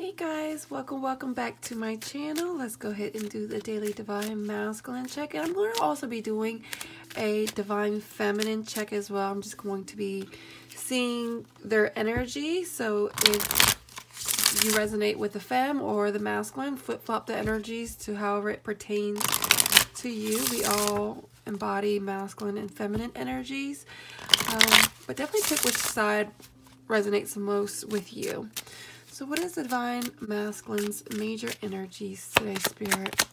Hey guys, welcome back to my channel. Let's go ahead and do the daily divine masculine check, and I'm going to also be doing a divine feminine check as well. I'm just going to be seeing their energy, so if you resonate with the femme or the masculine, flip-flop the energies to however it pertains to you. We all embody masculine and feminine energies, but definitely pick which side resonates the most with you. So what is the divine masculine's major energies today, Spirit?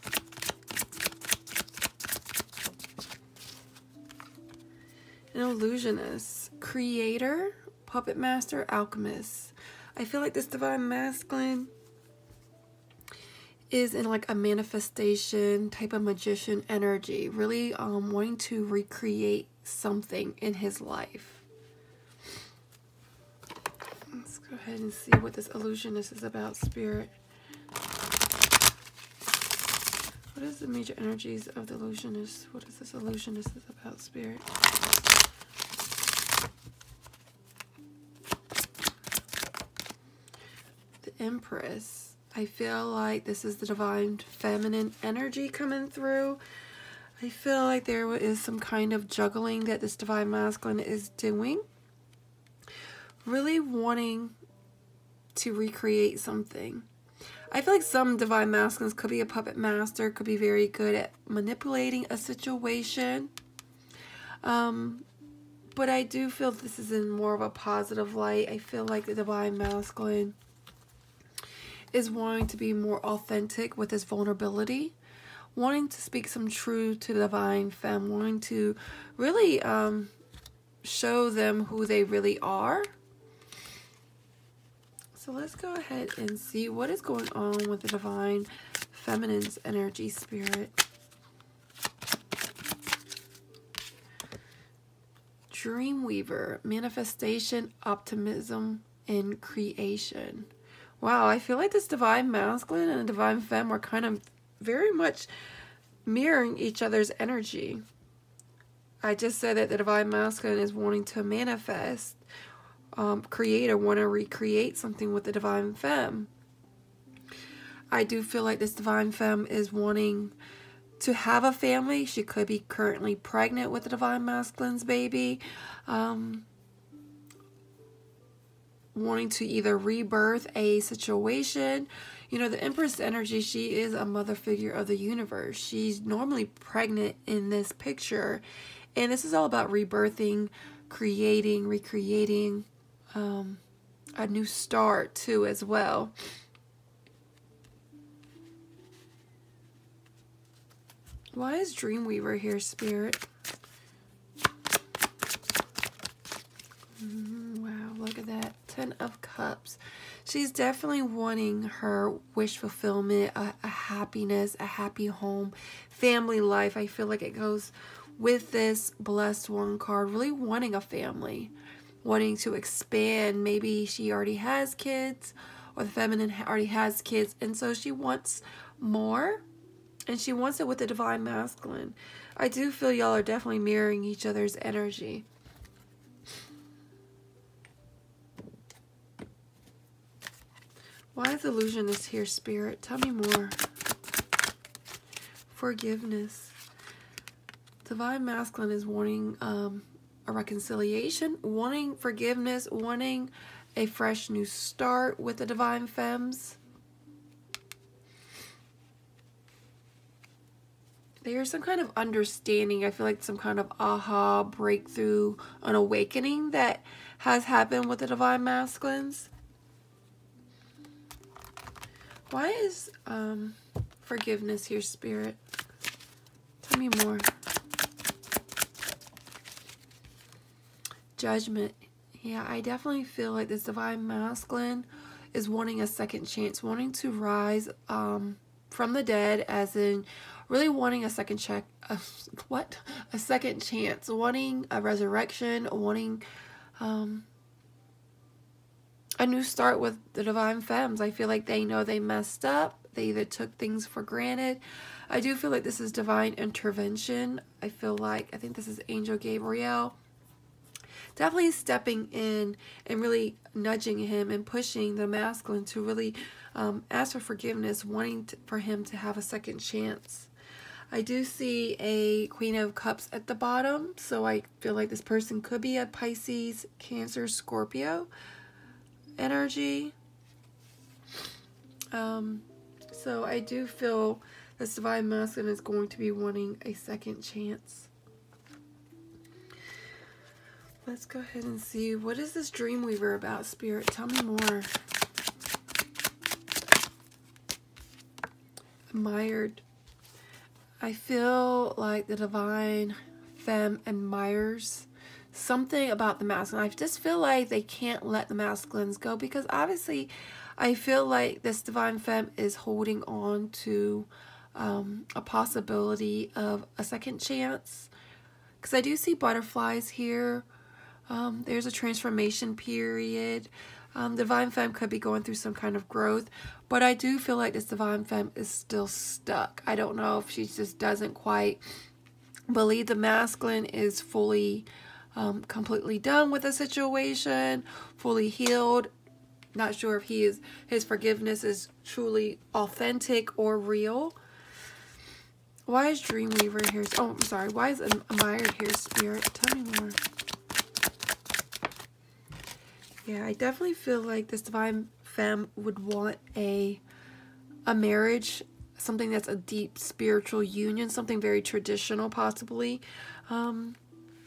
An illusionist, creator, puppet master, alchemist. I feel like this divine masculine is in like a manifestation type of magician energy, really wanting to recreate something in his life. Let's go ahead and see what this illusionist is about, Spirit. What is the major energies of the illusionist? What is this illusionist is about, Spirit? The Empress. I feel like this is the divine feminine energy coming through. I feel like there is some kind of juggling that this divine masculine is doing. Really wanting to recreate something. I feel like some divine masculines could be a puppet master, could be very good at manipulating a situation. But I do feel this is in more of a positive light. I feel like the divine masculine is wanting to be more authentic with his vulnerability, wanting to speak some truth to the divine femme, wanting to really show them who they really are. So let's go ahead and see what is going on with the divine feminine's energy, Spirit. Dreamweaver, manifestation, optimism, and creation. Wow, I feel like this divine masculine and the divine femme are kind of very much mirroring each other's energy. I just said that the divine masculine is wanting to manifest, create, or want to recreate something with the divine femme. I do feel like this divine femme is wanting to have a family. She could be currently pregnant with the divine masculine's baby, wanting to either rebirth a situation. You know, the Empress energy, she is a mother figure of the universe. She's normally pregnant in this picture, and this is all about rebirthing, creating, recreating, a new start too as well. Why is Dreamweaver here, Spirit? Wow, look at that. 10 of Cups. She's definitely wanting her wish fulfillment, a happiness, a happy home, family life. I feel like it goes with this Blessed One card, really wanting a family, wanting to expand. Maybe she already has kids, or the feminine already has kids, and so she wants more, and she wants it with the divine masculine. I do feel y'all are definitely mirroring each other's energy. Why is illusionist here, Spirit? Tell me more. Forgiveness. Divine masculine is wanting a reconciliation, wanting forgiveness, wanting a fresh new start with the divine femmes. There's some kind of understanding. I feel like some kind of aha, breakthrough, an awakening that has happened with the divine masculines. Why is forgiveness here, Spirit? Tell me more. Judgment. Yeah, I definitely feel like this divine masculine is wanting a second chance, wanting to rise from the dead, as in really wanting a second a second chance, wanting a resurrection, wanting a new start with the divine femmes. I feel like they know they messed up. They either took things for granted. I do feel like this is divine intervention. I think this is Angel Gabriel. definitely stepping in and really nudging him and pushing the masculine to really ask for forgiveness, wanting for him to have a second chance. I do see a Queen of Cups at the bottom, so I feel like this person could be a Pisces, Cancer, Scorpio energy. So I do feel this divine masculine is going to be wanting a second chance. Let's go ahead and see, what is this dream weaver about, Spirit? Tell me more. Admired. I feel like the divine femme admires something about the masculine. I just feel like they can't let the masculines go, because obviously I feel like this divine femme is holding on to a possibility of a second chance, because I do see butterflies here. There's a transformation period. Divine femme could be going through some kind of growth, but I do feel like this divine femme is still stuck. I don't know if she just doesn't quite believe the masculine is fully, completely done with the situation, fully healed. Not sure if his forgiveness is truly authentic or real. Why is Dreamweaver here? Oh, I'm sorry. Why is Admired here, Spirit? Tell me more. Yeah, I definitely feel like this divine femme would want a marriage, something that's a deep spiritual union, something very traditional, possibly.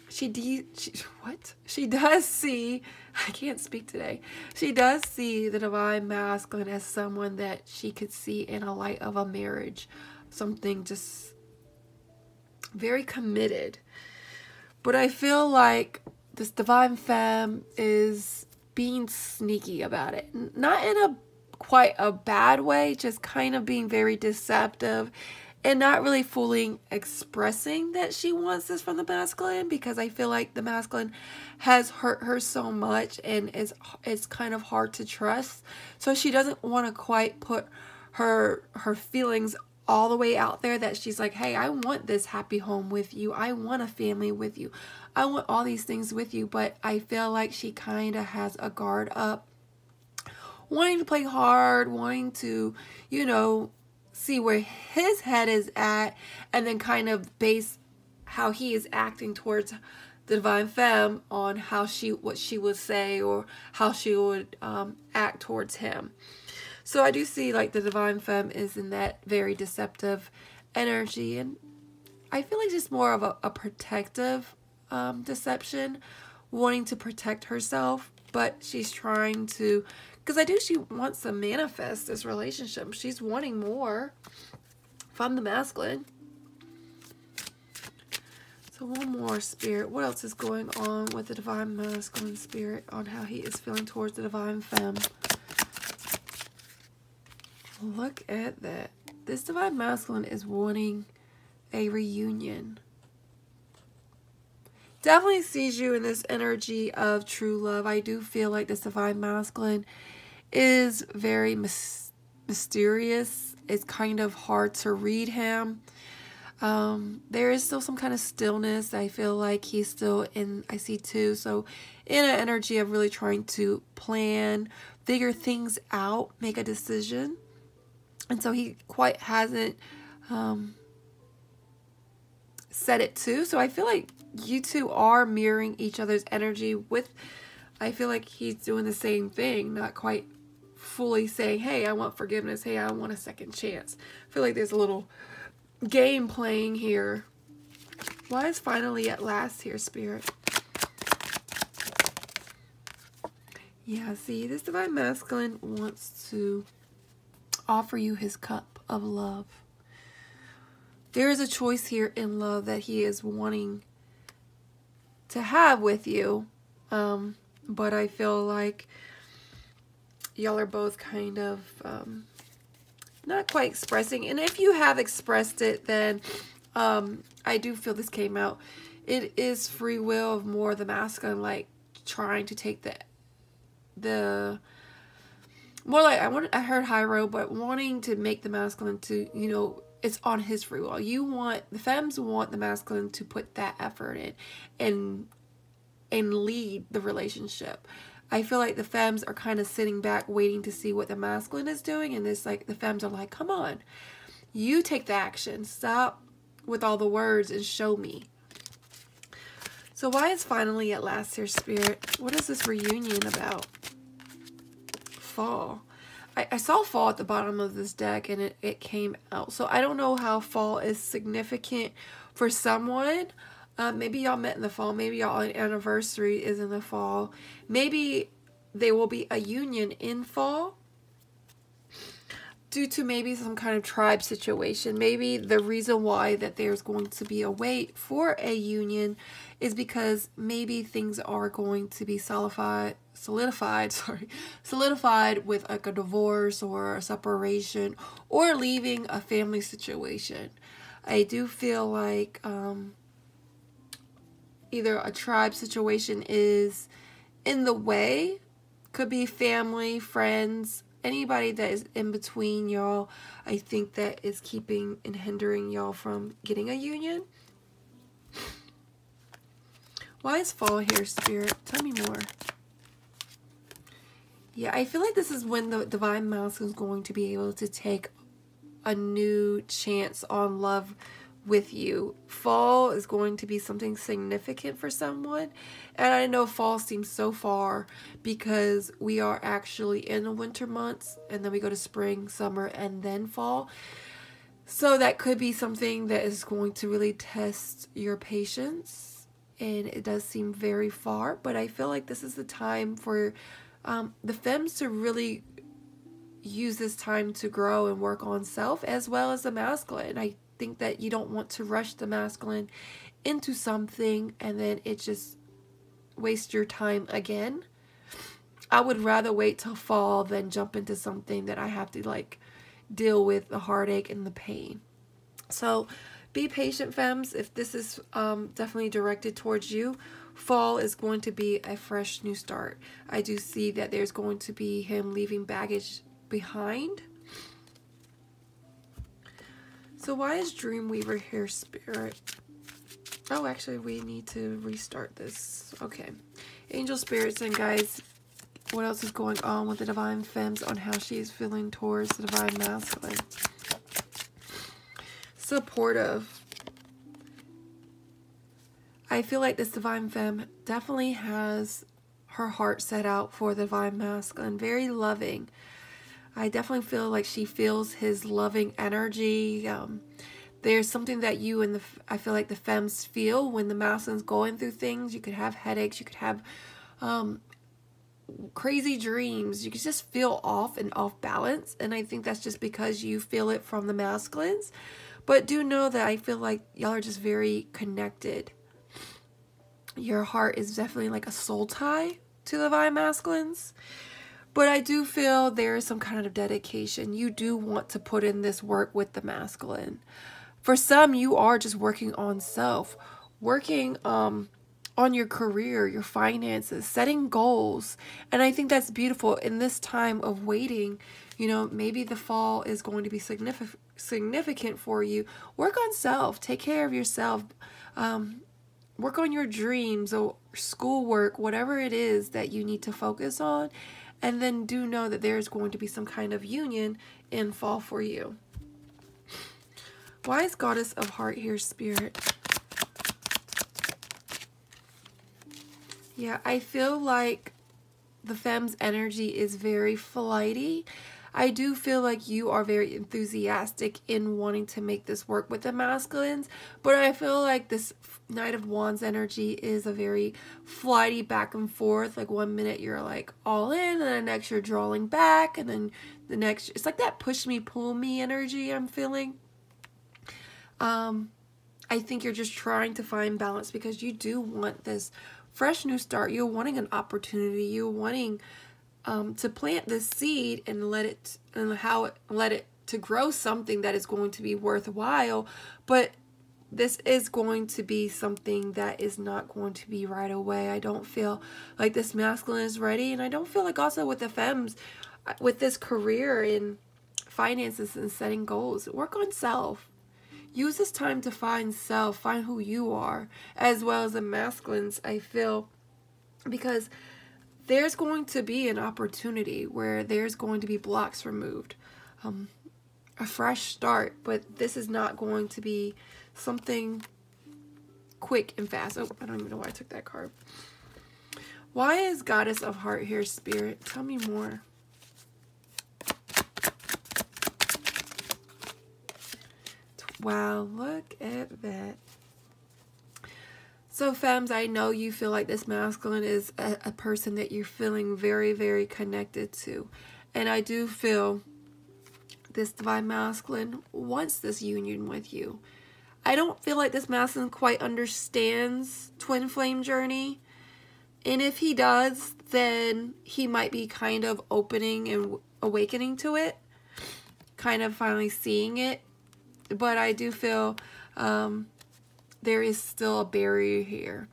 She does see, I can't speak today. She does see the divine masculine as someone that she could see in a light of a marriage, something just very committed. But I feel like this divine femme is being sneaky about it. Not in a quite a bad way, just kind of being very deceptive and not really fully expressing that she wants this from the masculine, because I feel like the masculine has hurt her so much and it's kind of hard to trust. So she doesn't want to quite put her feelings all the way out there, that she's like, hey, I want this happy home with you. I want a family with you. I want all these things with you. But I feel like she kind of has a guard up, wanting to play hard, wanting to, you know, see where his head is at, and then kind of base how he is acting towards the divine femme on how what she would say or how she would act towards him. So I do see like the divine femme is in that very deceptive energy, and I feel like just more of a protective deception, wanting to protect herself, but she's trying to, because she wants to manifest this relationship. She's wanting more from the masculine. So one more, Spirit. What else is going on with the divine masculine, Spirit, on how he is feeling towards the divine femme? Look at that. This divine masculine is wanting a reunion. Definitely sees you in this energy of true love. I do feel like this divine masculine is very mysterious. It's kind of hard to read him. There is still some kind of stillness. I feel like he's still in, I see two, so in an energy of really trying to plan, figure things out, make a decision. And so he quite hasn't said it too. So I feel like you two are mirroring each other's energy with, I feel like he's doing the same thing, not quite fully saying, hey, I want forgiveness. Hey, I want a second chance. I feel like there's a little game playing here. Why is finally at last here, Spirit? Yeah, see, this divine masculine wants to offer you his cup of love. There is a choice here in love that he is wanting to have with you. But I feel like y'all are both kind of not quite expressing. And if you have expressed it, then I do feel this came out. It is free will of more the masculine, like trying to take the more like I heard high road, but wanting to make the masculine to, you know, it's on his free will. The femmes want the masculine to put that effort in and lead the relationship. I feel like the femmes are kind of sitting back waiting to see what the masculine is doing, and it's like the femmes are like, come on, you take the action. Stop with all the words and show me. So why is finally at last here, Spirit? What is this reunion about? Fall. I saw fall at the bottom of this deck and it came out. So I don't know how fall is significant for someone. Maybe y'all met in the fall. Maybe y'all anniversary is in the fall. Maybe there will be a union in fall due to maybe some kind of tribe situation. Maybe the reason why that there's going to be a wait for a union is because maybe things are going to be solidified with like a divorce or a separation or leaving a family situation. I do feel like either a tribe situation is in the way, could be family, friends, anybody that is in between y'all. I think that is keeping and hindering y'all from getting a union. Why is fall here, Spirit? Tell me more. Yeah, I feel like this is when the divine masculine is going to be able to take a new chance on love with you. Fall is going to be something significant for someone. And I know fall seems so far because we are actually in the winter months and then we go to spring, summer, and then fall. So that could be something that is going to really test your patience. And it does seem very far, but I feel like this is the time for the femmes to really use this time to grow and work on self, as well as the masculine. I think that you don't want to rush the masculine into something and then it just waste your time again. I would rather wait till fall than jump into something that I have to like deal with the heartache and the pain. So be patient, femmes. If this is definitely directed towards you, fall is going to be a fresh new start. I do see that there's going to be him leaving baggage behind. So why is Dreamweaver here, Spirit? Oh, actually, we need to restart this. Okay. Angel spirits and guides, what else is going on with the divine femmes on how she is feeling towards the divine masculine? Supportive. I feel like this divine femme definitely has her heart set out for the divine masculine. Very loving. I definitely feel like she feels his loving energy. There's something that you and I feel like the femmes feel when the masculine's going through things. You could have headaches. You could have crazy dreams. You could just feel off and off balance. And I think that's just because you feel it from the masculines. But do know that I feel like y'all are just very connected. Your heart is definitely like a soul tie to the divine masculines. But I do feel there is some kind of dedication. You do want to put in this work with the masculine. For some, you are just working on self. Working on your career, your finances, setting goals. And I think that's beautiful in this time of waiting. You know, maybe the fall is going to be significant for you. Work on self. Take care of yourself. Work on your dreams or schoolwork, whatever it is that you need to focus on. And then do know that there's going to be some kind of union in fall for you. Why is Goddess of Heart here, Spirit? Yeah, I feel like the femme's energy is very flighty. I do feel like you are very enthusiastic in wanting to make this work with the masculines, but I feel like this Knight of Wands energy is a very flighty back and forth. Like 1 minute you're like all in, and the next you're drawing back, and then the next it's like that push me, pull me energy I'm feeling. I think you're just trying to find balance because you do want this fresh new start. You're wanting an opportunity. You're wanting to plant this seed and let it to grow something that is going to be worthwhile. But this is going to be something that is not going to be right away. I don't feel like this masculine is ready, and I don't feel like also with the femmes, with this career in finances and setting goals, work on self. Use this time to find self, find who you are, as well as the masculines. I feel because there's going to be an opportunity where there's going to be blocks removed, a fresh start, but this is not going to be something quick and fast. Oh, I don't even know why I took that card. Why is Goddess of Heart here, Spirit? Tell me more. Wow, look at that. So, femmes, I know you feel like this masculine is a person that you're feeling very, very connected to. And I do feel this divine masculine wants this union with you. I don't feel like this masculine quite understands twin flame journey. And if he does, then he might be kind of opening and awakening to it. Kind of finally seeing it. But I do feel there is still a barrier here.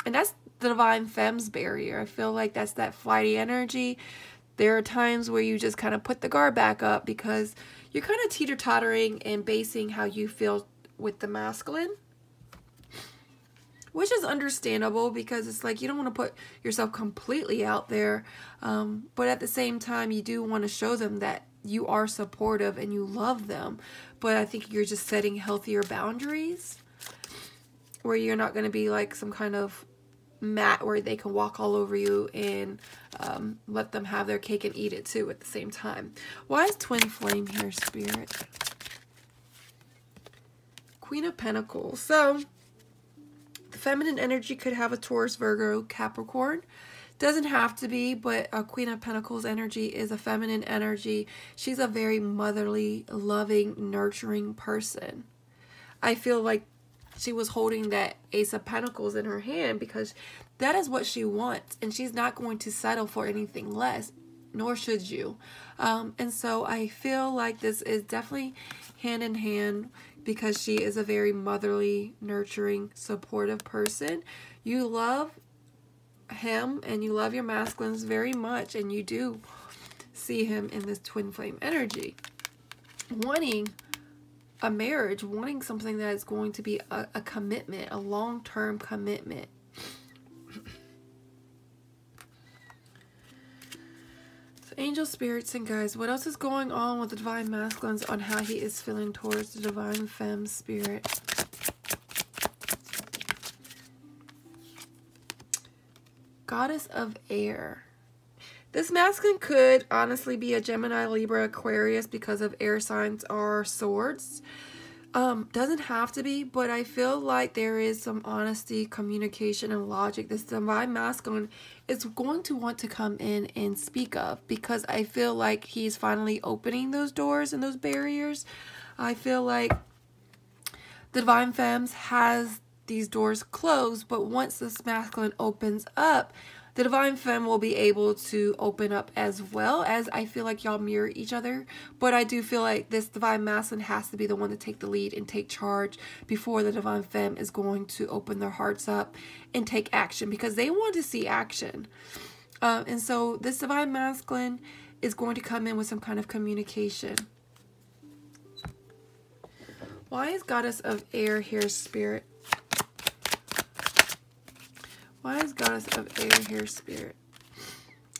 And that's the divine femme's barrier. I feel like that's that flighty energy. There are times where you just kind of put the guard back up because you're kind of teeter-tottering and basing how you feel with the masculine. Which is understandable because it's like you don't want to put yourself completely out there. But at the same time, you do want to show them that you are supportive and you love them. But I think you're just setting healthier boundaries where you're not going to be like some kind of mat where they can walk all over you and let them have their cake and eat it too at the same time. Why is twin flame here, Spirit? Queen of Pentacles. So the feminine energy could have a Taurus, Virgo, Capricorn. Doesn't have to be, but a Queen of Pentacles energy is a feminine energy. She's a very motherly, loving, nurturing person. I feel like she was holding that Ace of Pentacles in her hand because that is what she wants. And she's not going to settle for anything less, nor should you. And so I feel like this is definitely hand in hand because she is a very motherly, nurturing, supportive person. You love him and you love your masculines very much, and you do see him in this twin flame energy. Wanting a marriage, wanting something that is going to be a commitment, a long-term commitment. So angel spirits and guys, what else is going on with the divine masculines on how he is feeling towards the divine femme spirit? Goddess of Air. This masculine could honestly be a Gemini, Libra, Aquarius because of air signs are swords. Doesn't have to be, but I feel like there is some honesty, communication, and logic this divine masculine is going to want to come in and speak of, because I feel like he's finally opening those doors and those barriers. I feel like the divine femmes has these doors closed, but once this masculine opens up, the divine femme will be able to open up as well, as I feel like y'all mirror each other. But I do feel like this divine masculine has to be the one to take the lead and take charge before the divine femme is going to open their hearts up and take action, because they want to see action. And so this divine masculine is going to come in with some kind of communication. Why is Goddess of Air here, Spirit? Why is Goddess of Air here, Spirit?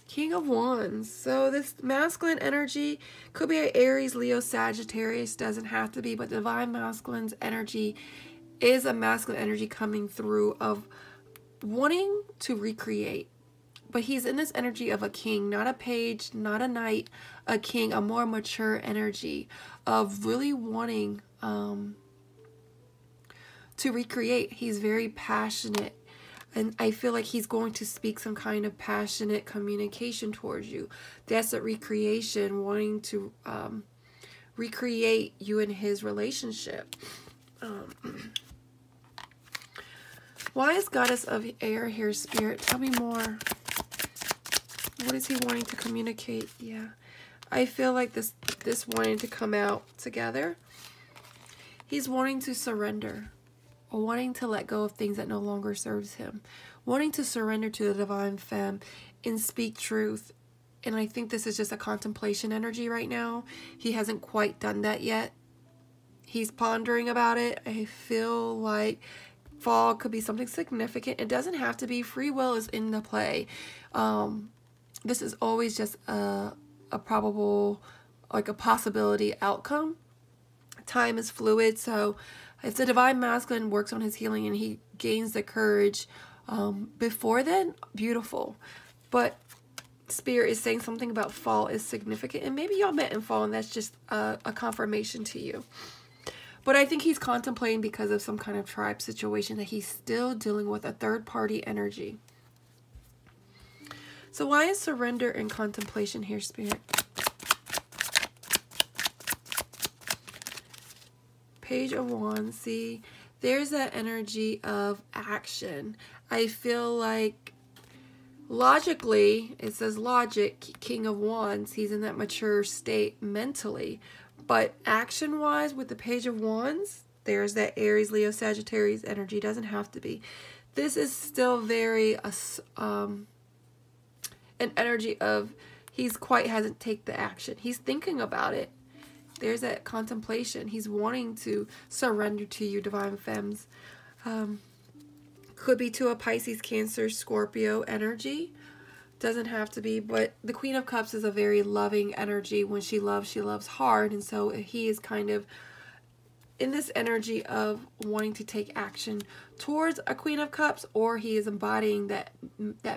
King of Wands. So this masculine energy could be an Aries, Leo, Sagittarius. Doesn't have to be, but divine masculine's energy is a masculine energy coming through of wanting to recreate. But he's in this energy of a king, not a page, not a knight, a king, a more mature energy of really wanting to recreate. He's very passionate. And I feel like he's going to speak some kind of passionate communication towards you. That's a recreation, wanting to recreate you and his relationship. Why is Goddess of Air here, Spirit? Tell me more. What is he wanting to communicate? Yeah. I feel like this wanting to come out together. He's wanting to surrender. Or wanting to let go of things that no longer serves him. Wanting to surrender to the divine femme and speak truth. And I think this is just a contemplation energy right now. He hasn't quite done that yet. He's pondering about it. I feel like fall could be something significant. It doesn't have to be. Free will is in the play. This is always just a probable, like a possibility outcome. Time is fluid, so if the Divine Masculine works on his healing and he gains the courage before then, beautiful. But Spirit is saying something about fall is significant, and maybe y'all met in fall and that's just a confirmation to you. But I think he's contemplating because of some kind of tribe situation that he's still dealing with a third-party energy. So why is surrender and contemplation here, Spirit? Page of Wands. See, there's that energy of action. I feel like logically, it says logic, King of Wands, he's in that mature state mentally. But action-wise, with the Page of Wands, there's that Aries, Leo, Sagittarius energy. Doesn't have to be. This is still very an energy of he's quite hasn't taken the action. He's thinking about it. There's that contemplation. He's wanting to surrender to you, Divine Femmes. Could be to a Pisces, Cancer, Scorpio energy. Doesn't have to be, but the Queen of Cups is a very loving energy. When she loves hard, and so he is kind of in this energy of wanting to take action towards a Queen of Cups, or he is embodying that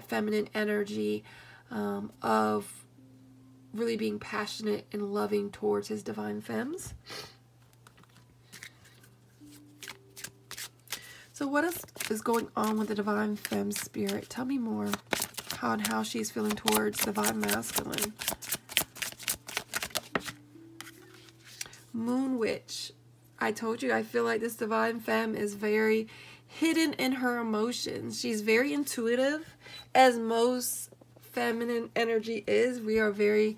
feminine energy of really being passionate and loving towards his Divine Femmes. So what is going on with the Divine Femme Spirit? Tell me more on how she's feeling towards Divine Masculine. Moon Witch. I told you, I feel like this Divine Femme is very hidden in her emotions. She's very intuitive, as most feminine energy is. We are very,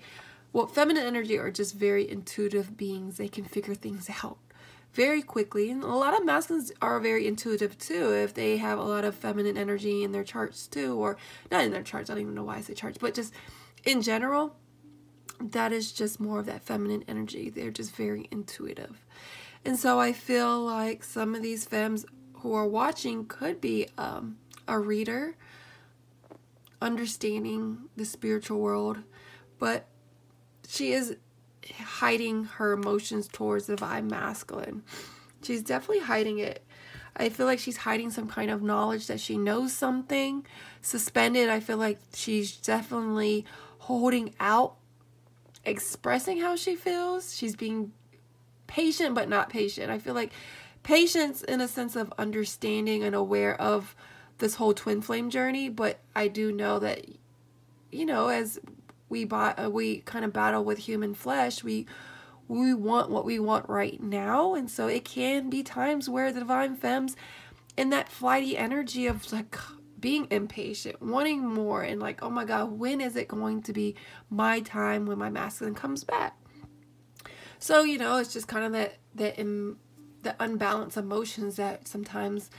well, feminine energy are just very intuitive beings. They can figure things out very quickly. And a lot of masculines are very intuitive too, if they have a lot of feminine energy in their charts too, or not in their charts, I don't even know why I say charts, but just in general, that is just more of that feminine energy. They're just very intuitive. And so I feel like some of these femmes who are watching could be a reader, understanding the spiritual world, but she is hiding her emotions towards the Divine Masculine. She's definitely hiding it. I feel like she's hiding some kind of knowledge that she knows something. Suspended, I feel like she's definitely holding out, expressing how she feels. She's being patient but not patient. I feel like patience in a sense of understanding and aware of this whole twin flame journey, but I do know that, you know, as we kind of battle with human flesh, we want what we want right now, and so it can be times where the Divine Femmes in that flighty energy of like being impatient, wanting more, and like, oh my God, when is it going to be my time when my masculine comes back? So, you know, it's just kind of the unbalanced emotions that sometimes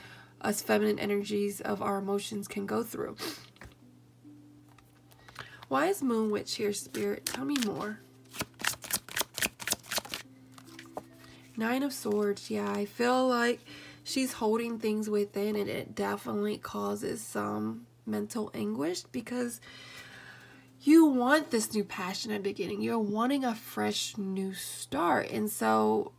us feminine energies of our emotions can go through. Why is Moon Witch here, Spirit? Tell me more. Nine of Swords. Yeah, I feel like she's holding things within, and it definitely causes some mental anguish because you want this new passionate beginning. You're wanting a fresh new start. And so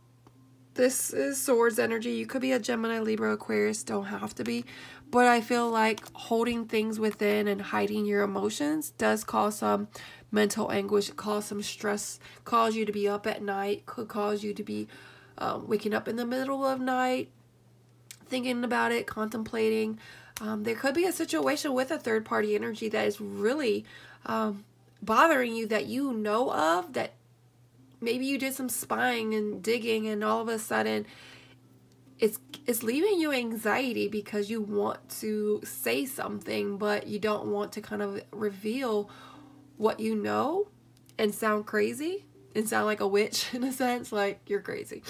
this is Swords energy. You could be a Gemini, Libra, Aquarius. Don't have to be. But I feel like holding things within and hiding your emotions does cause some mental anguish, cause some stress, cause you to be up at night, could cause you to be waking up in the middle of night, thinking about it, contemplating. There could be a situation with a third-party energy that is really bothering you, that you know of, that maybe you did some spying and digging, and all of a sudden it's leaving you anxiety because you want to say something, but you don't want to kind of reveal what you know and sound crazy and sound like a witch in a sense, like you're crazy.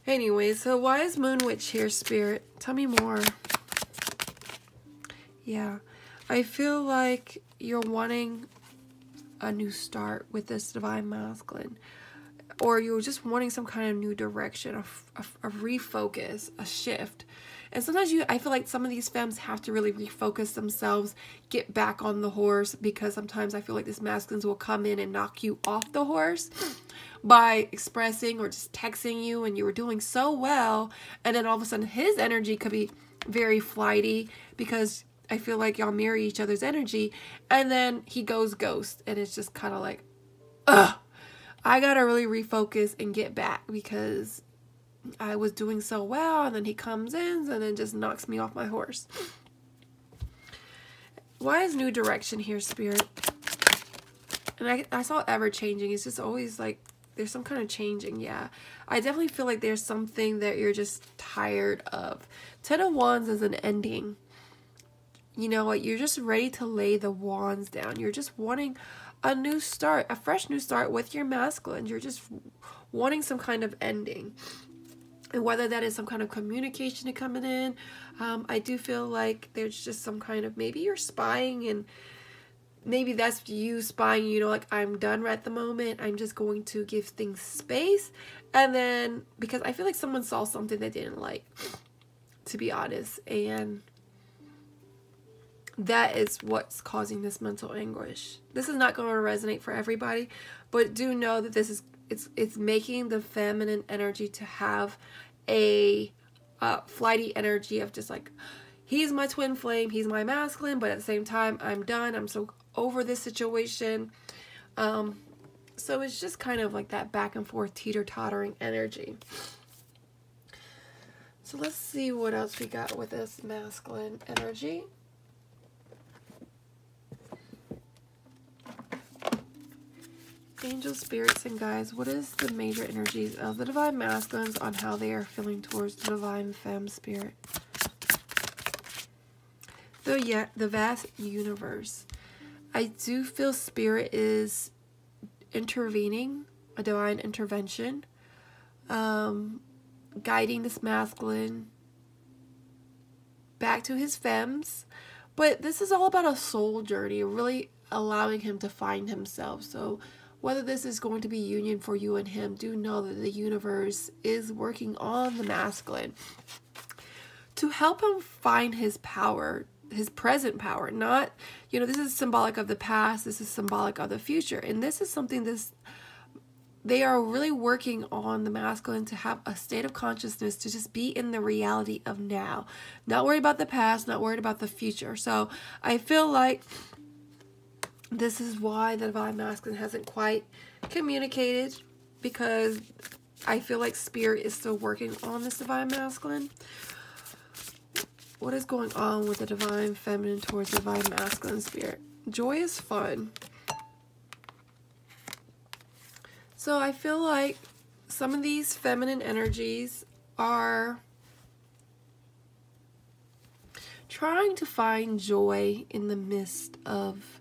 Anyway, so why is Moon Witch here, Spirit? Tell me more. Yeah, I feel like you're wanting a new start with this Divine Masculine. or you're just wanting some kind of new direction, a refocus, a shift. And sometimes I feel like some of these femmes have to really refocus themselves, get back on the horse, because sometimes I feel like this masculines will come in and knock you off the horse by expressing or just texting you and you were doing so well, and then all of a sudden his energy could be very flighty, because I feel like y'all mirror each other's energy, and then he goes ghost, and it's just kind of like, ugh, I gotta really refocus and get back because I was doing so well, and then he comes in and then just knocks me off my horse. Why is new direction here, Spirit? And I saw ever changing. It's just always like there's some kind of changing. Yeah, I definitely feel like there's something that you're just tired of. 10 of Wands is an ending. You know what? You're just ready to lay the wands down. You're just wanting a new start, a fresh new start with your masculine. You're just wanting some kind of ending. And whether that is some kind of communication coming in, I do feel like there's just some kind of, maybe you're spying, and maybe that's you spying, you know, like, I'm done at the moment. I'm just going to give things space. And then, because I feel like someone saw something they didn't like, to be honest. And that is what's causing this mental anguish. This is not going to resonate for everybody, but do know that this is, it's making the feminine energy to have a flighty energy of just like, he's my twin flame, he's my masculine, but at the same time, I'm done. I'm so over this situation. So it's just kind of like that back and forth teeter-tottering energy. So let's see what else we got with this masculine energy. Angels, spirits, and guides, what is the major energies of the divine masculines on how they are feeling towards the divine femme spirit? The vast universe. I do feel spirit is intervening, a divine intervention, guiding this masculine back to his femmes. But this is all about a soul journey, really allowing him to find himself. So whether this is going to be union for you and him, do know that the universe is working on the masculine to help him find his power, his present power. Not, you know, this is symbolic of the past, this is symbolic of the future. And this is something they are really working on the masculine to have a state of consciousness to just be in the reality of now. Not worried about the past, not worried about the future. So I feel like this is why the divine masculine hasn't quite communicated, because I feel like spirit is still working on this divine masculine. What is going on with the divine feminine towards the divine masculine spirit? Joy is fun. So I feel like some of these feminine energies are trying to find joy in the midst of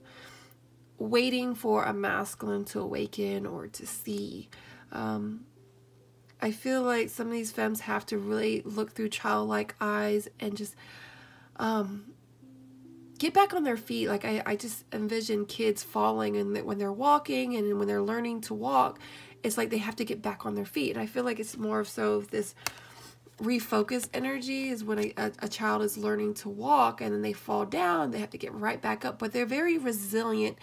waiting for a masculine to awaken or to see. I feel like some of these femmes have to really look through childlike eyes and just get back on their feet. Like I just envision kids falling, and when they're walking and when they're learning to walk, it's like they have to get back on their feet. And I feel like it's more so this refocus energy is when a child is learning to walk and then they fall down, they have to get right back up. But they're very resilient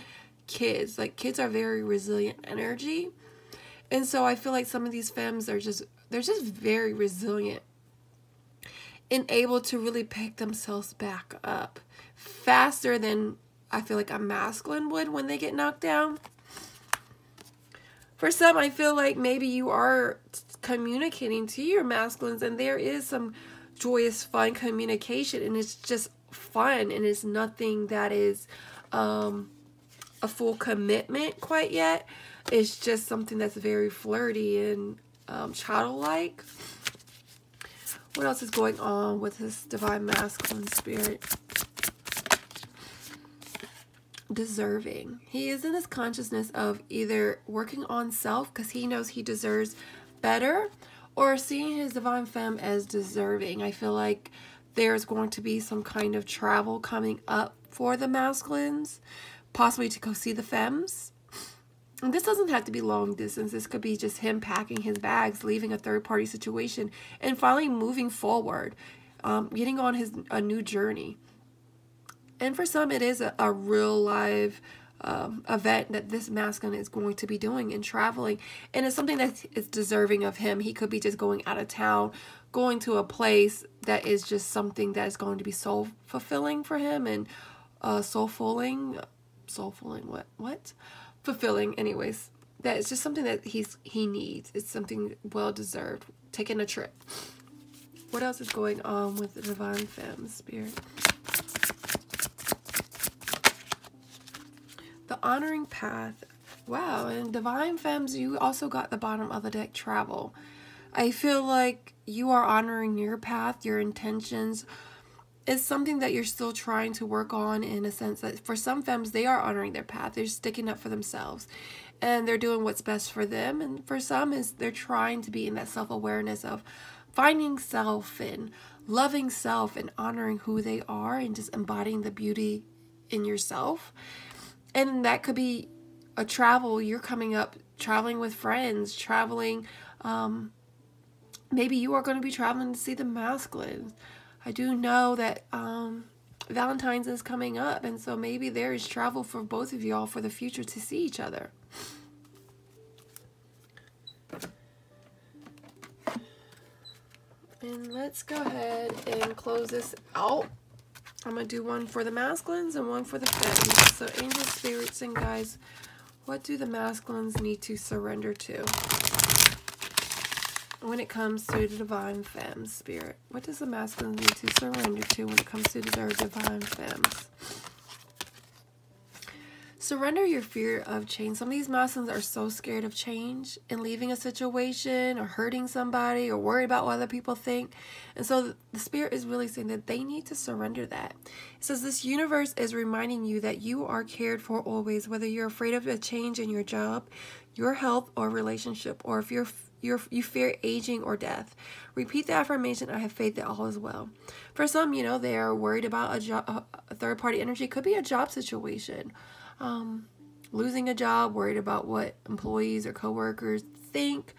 kids. Like, kids are very resilient energy. And so I feel like some of these femmes are they're just very resilient and able to really pick themselves back up faster than I feel like a masculine would when they get knocked down. For some, I feel like maybe you are communicating to your masculines and there is some joyous, fun communication, and it's just fun, and it's nothing that is a full commitment quite yet. It's just something that's very flirty and childlike. What else is going on with this divine masculine spirit? Deserving. He is in this consciousness of either working on self because he knows he deserves better, or seeing his divine femme as deserving. I feel like there's going to be some kind of travel coming up for the masculines, possibly to go see the femmes. And this doesn't have to be long distance. This could be just him packing his bags, leaving a third-party situation, and finally moving forward, getting on a new journey. And for some, it is a real live event that this masculine is going to be doing and traveling. And it's something that is deserving of him. He could be just going out of town, going to a place that is just something that is going to be soul fulfilling for him, and fulfilling, anyways. That is just something that he needs. It's something well deserved. Taking a trip. What else is going on with the Divine Femme Spirit? The honoring path. Wow, and Divine Femmes, you also got the bottom of the deck, travel. I feel like you are honoring your path, your intentions. It's something that you're still trying to work on, in a sense that for some femmes, they are honoring their path. They're sticking up for themselves and they're doing what's best for them. And for some, they're trying to be in that self-awareness of finding self and loving self and honoring who they are and just embodying the beauty in yourself. And that could be a travel. You're coming up, traveling with friends, traveling. Maybe you are going to be traveling to see the masculine. I do know that Valentine's is coming up, and so maybe there is travel for both of y'all for the future to see each other. And let's go ahead and close this out. I'm going to do one for the masculines and one for the femmes. So angels, spirits, and guides, what do the masculines need to surrender to when it comes to the Divine Femme Spirit? What does the masculines need to surrender to when it comes to their Divine Femmes? Surrender your fear of change. Some of these masculines are so scared of change and leaving a situation or hurting somebody or worried about what other people think. And so the Spirit is really saying that they need to surrender that. It says this universe is reminding you that you are cared for always, whether you're afraid of a change in your job, your health, or relationship, or if you fear aging or death. Repeat the affirmation, I have faith that all is well. For some, they are worried about a third-party energy. It could be a job situation. Losing a job, worried about what employees or coworkers think,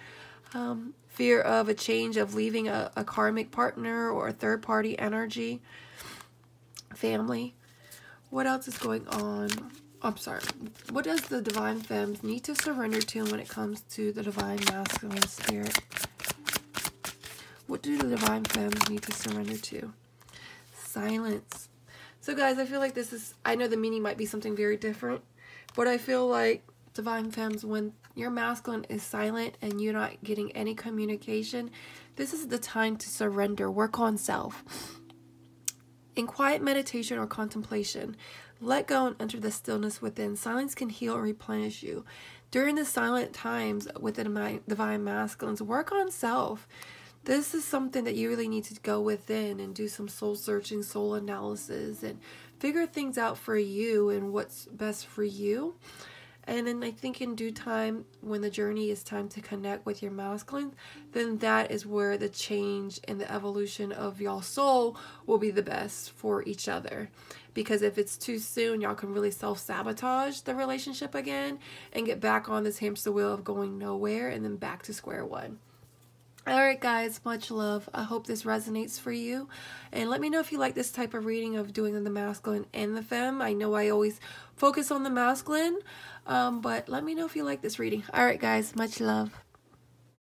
fear of a change of leaving a karmic partner or a third-party energy, family. What else is going on? I'm sorry. What does the Divine Femmes need to surrender to when it comes to the Divine Masculine Spirit? What do the Divine Femmes need to surrender to? Silence. So guys, I feel like I know the meaning might be something very different, but I feel like Divine Femmes, when your masculine is silent and you're not getting any communication, this is the time to surrender. Work on self. In quiet meditation or contemplation, let go and enter the stillness within. Silence can heal and replenish you. During the silent times within my Divine Masculines, work on self. This is something that you really need to go within and do some soul searching, soul analysis, and figure things out for you and what's best for you. And then I think in due time, when the journey is time to connect with your masculine, then that is where the change and the evolution of y'all soul will be the best for each other. Because if it's too soon, y'all can really self-sabotage the relationship again and get back on this hamster wheel of going nowhere and then back to square one. Alright guys, much love. I hope this resonates for you. And let me know if you like this type of reading of doing the masculine and the femme. I know I always focus on the masculine, but let me know if you like this reading. Alright guys, much love.